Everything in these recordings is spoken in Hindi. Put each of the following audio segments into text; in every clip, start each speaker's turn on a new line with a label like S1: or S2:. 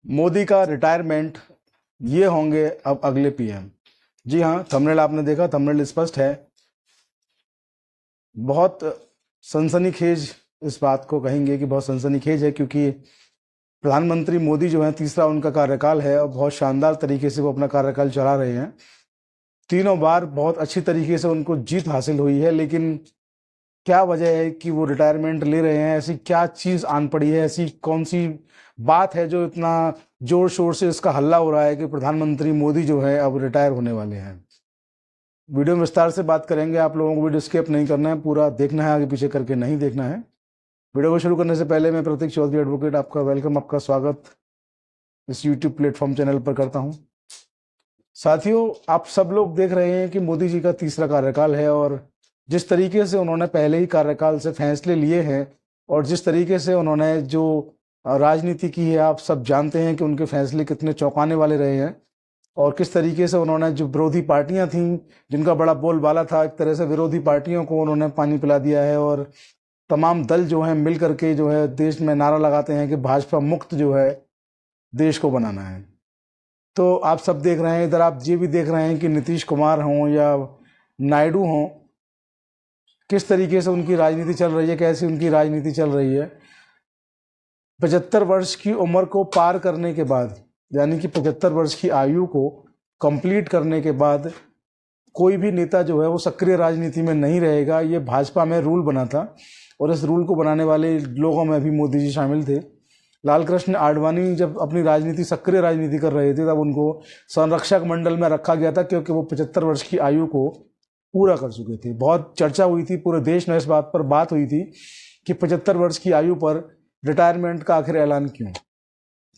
S1: मोदी का रिटायरमेंट, ये होंगे अब अगले पीएम। जी हाँ, थंबनेल आपने देखा, थंबनेल स्पष्ट है। बहुत सनसनीखेज इस बात को कहेंगे कि बहुत सनसनीखेज है, क्योंकि प्रधानमंत्री मोदी जो है, तीसरा उनका कार्यकाल है और बहुत शानदार तरीके से वो अपना कार्यकाल चला रहे हैं। तीनों बार बहुत अच्छी तरीके से उनको जीत हासिल हुई है, लेकिन क्या वजह है कि वो रिटायरमेंट ले रहे हैं? ऐसी क्या चीज आन पड़ी है, ऐसी कौन सी बात है जो इतना जोर शोर से इसका हल्ला हो रहा है कि प्रधानमंत्री मोदी जो है अब रिटायर होने वाले हैं? वीडियो में विस्तार से बात करेंगे। आप लोगों को वीडियो स्किप नहीं करना है, पूरा देखना है, आगे पीछे करके नहीं देखना है। वीडियो को शुरू करने से पहले मैं प्रतीक चौधरी एडवोकेट आपका वेलकम, आपका स्वागत इस यूट्यूब प्लेटफॉर्म चैनल पर करता हूं। साथियों, आप सब लोग देख रहे हैं कि मोदी जी का तीसरा कार्यकाल है, और जिस तरीके से उन्होंने पहले ही कार्यकाल से फैसले लिए हैं और जिस तरीके से उन्होंने जो राजनीति की है, आप सब जानते हैं कि उनके फैसले कितने चौंकाने वाले रहे हैं। और किस तरीके से उन्होंने जो विरोधी पार्टियां थीं, जिनका बड़ा बोलबाला था, एक तरह से विरोधी पार्टियों को उन्होंने पानी पिला दिया है। और तमाम दल जो हैं मिल करके जो है देश में नारा लगाते हैं कि भाजपा मुक्त जो है देश को बनाना है। तो आप सब देख रहे हैं, इधर आप ये भी देख रहे हैं कि नीतीश कुमार हों या नायडू हों, किस तरीके से उनकी राजनीति चल रही है, कैसी उनकी राजनीति चल रही है। 75 वर्ष की उम्र को पार करने के बाद, यानी कि 75 वर्ष की आयु को कंप्लीट करने के बाद कोई भी नेता जो है वो सक्रिय राजनीति में नहीं रहेगा। ये भाजपा में रूल बना था, और इस रूल को बनाने वाले लोगों में भी मोदी जी शामिल थे। लाल कृष्ण आडवाणी जब अपनी राजनीति, सक्रिय राजनीति कर रहे थे, तब उनको संरक्षक मंडल में रखा गया था, क्योंकि वो 75 वर्ष की आयु को पूरा कर चुके थे। बहुत चर्चा हुई थी, पूरे देश में इस बात पर बात हुई थी कि 75 वर्ष की आयु पर रिटायरमेंट का आखिर ऐलान क्यों।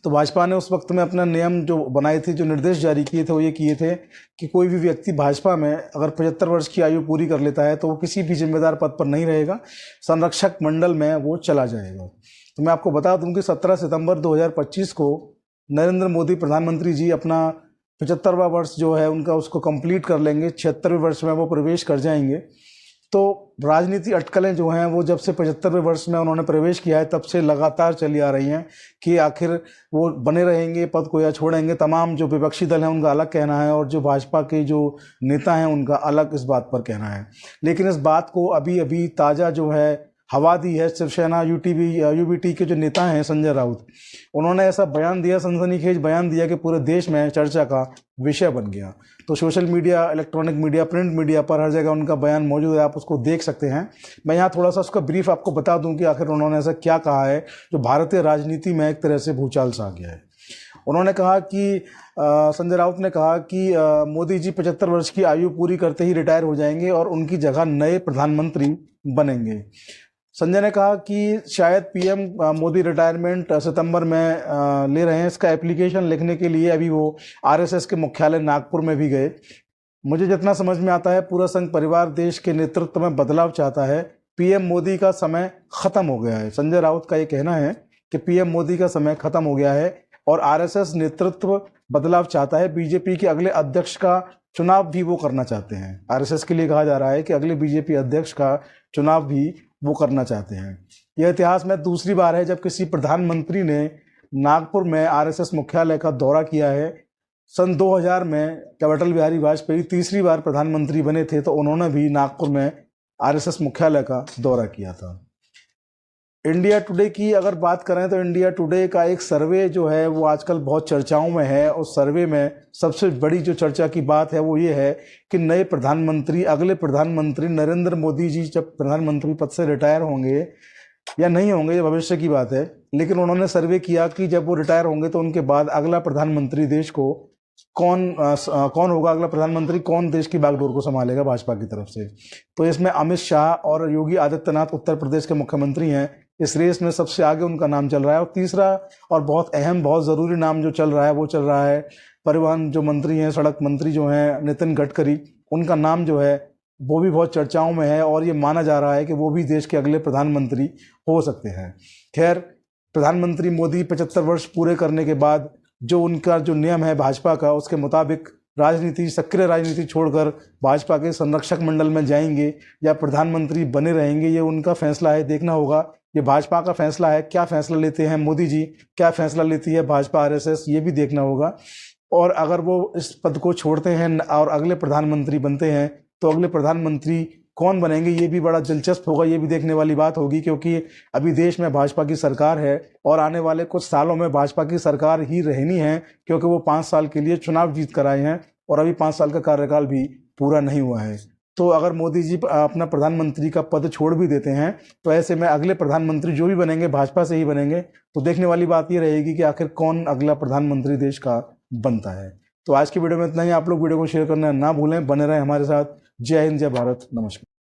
S1: तो भाजपा ने उस वक्त में अपना नियम जो बनाए थे, जो निर्देश जारी किए थे, वो ये किए थे कि कोई भी व्यक्ति भाजपा में अगर 75 वर्ष की आयु पूरी कर लेता है तो वो किसी भी जिम्मेदार पद पर नहीं रहेगा, संरक्षक मंडल में वो चला जाएगा। तो मैं आपको बता दूं कि 17 सितंबर 2025 को नरेंद्र मोदी प्रधानमंत्री जी अपना 75वां वर्ष जो है उनका, उसको कंप्लीट कर लेंगे। 76वें वर्ष में वो प्रवेश कर जाएंगे। तो राजनीति अटकलें जो हैं वो जब से 75वें वर्ष में उन्होंने प्रवेश किया है, तब से लगातार चली आ रही हैं कि आखिर वो बने रहेंगे पद को या छोड़ेंगे। तमाम जो विपक्षी दल हैं उनका अलग कहना है, और जो भाजपा के जो नेता हैं उनका अलग इस बात पर कहना है। लेकिन इस बात को अभी अभी ताज़ा जो है हवा दी है शिवसेना यूबीटी के जो नेता हैं संजय राउत, उन्होंने ऐसा बयान दिया, सनसनीखेज बयान दिया कि पूरे देश में चर्चा का विषय बन गया। तो social media, electronic media, print media पर हर जगह उनका बयान मौजूद है, आप उसको देख सकते हैं। मैं यहाँ थोड़ा सा उसका ब्रीफ आपको बता दूं कि आखिर उन्होंने ऐसा क्या कहा है जो भारतीय राजनीति में एक तरह से भूचाल सा आ गया है। उन्होंने कहा कि संजय राउत ने कहा कि मोदी जी 75 वर्ष की आयु पूरी करते ही रिटायर हो जाएंगे और उनकी जगह नए प्रधानमंत्री बनेंगे। संजय ने कहा कि शायद पीएम मोदी रिटायरमेंट सितंबर में ले रहे हैं। इसका एप्लीकेशन लिखने के लिए अभी वो आरएसएस के मुख्यालय नागपुर में भी गए। मुझे जितना समझ में आता है, पूरा संघ परिवार देश के नेतृत्व में बदलाव चाहता है। पीएम मोदी का समय खत्म हो गया है। संजय राउत का ये कहना है कि पीएम मोदी का समय खत्म हो गया है और आरएसएस नेतृत्व बदलाव चाहता है। बीजेपी के अगले अध्यक्ष का चुनाव भी वो करना चाहते हैं। आरएसएस के लिए कहा जा रहा है कि अगले बीजेपी अध्यक्ष का चुनाव भी वो करना चाहते हैं। यह इतिहास में दूसरी बार है जब किसी प्रधानमंत्री ने नागपुर में आरएसएस मुख्यालय का दौरा किया है। सन 2000 में जब अटल बिहारी वाजपेयी तीसरी बार प्रधानमंत्री बने थे, तो उन्होंने भी नागपुर में आरएसएस मुख्यालय का दौरा किया था। इंडिया टुडे की अगर बात करें तो इंडिया टुडे का एक सर्वे जो है वो आजकल बहुत चर्चाओं में है। उस सर्वे में सबसे बड़ी जो चर्चा की बात है वो ये है कि नए प्रधानमंत्री, अगले प्रधानमंत्री नरेंद्र मोदी जी जब प्रधानमंत्री पद से रिटायर होंगे या नहीं होंगे, ये भविष्य की बात है। लेकिन उन्होंने सर्वे किया कि जब वो रिटायर होंगे तो उनके बाद अगला प्रधानमंत्री देश को कौन होगा, अगला प्रधानमंत्री कौन देश की बागडोर को संभालेगा भाजपा की तरफ से। तो इसमें अमित शाह और योगी आदित्यनाथ उत्तर प्रदेश के मुख्यमंत्री हैं। इस रेस में सबसे आगे उनका नाम चल रहा है। और तीसरा और बहुत अहम, बहुत ज़रूरी नाम जो चल रहा है वो चल रहा है परिवहन जो मंत्री हैं, सड़क मंत्री जो हैं नितिन गडकरी, उनका नाम जो है वो भी बहुत चर्चाओं में है और ये माना जा रहा है कि वो भी देश के अगले प्रधानमंत्री हो सकते हैं। खैर, प्रधानमंत्री मोदी 75 वर्ष पूरे करने के बाद जो उनका जो नियम है भाजपा का, उसके मुताबिक राजनीति, सक्रिय राजनीति छोड़कर भाजपा के संरक्षक मंडल में जाएंगे या प्रधानमंत्री बने रहेंगे, ये उनका फैसला है। देखना होगा ये भाजपा का फैसला है, क्या फैसला लेते हैं मोदी जी, क्या फैसला लेती है भाजपा आरएसएस, ये भी देखना होगा। और अगर वो इस पद को छोड़ते हैं और अगले प्रधानमंत्री बनते हैं तो अगले प्रधानमंत्री कौन बनेंगे, ये भी बड़ा दिलचस्प होगा, ये भी देखने वाली बात होगी, क्योंकि अभी देश में भाजपा की सरकार है और आने वाले कुछ सालों में भाजपा की सरकार ही रहनी है, क्योंकि वो 5 साल के लिए चुनाव जीत कर आए हैं और अभी 5 साल का कार्यकाल भी पूरा नहीं हुआ है। तो अगर मोदी जी अपना प्रधानमंत्री का पद छोड़ भी देते हैं तो ऐसे में अगले प्रधानमंत्री जो भी बनेंगे भाजपा से ही बनेंगे। तो देखने वाली बात ये रहेगी कि आखिर कौन अगला प्रधानमंत्री देश का बनता है। तो आज की वीडियो में इतना ही। आप लोग वीडियो को शेयर करना ना भूलें, बने रहें हमारे साथ। जय हिंद, जय भारत, नमस्कार।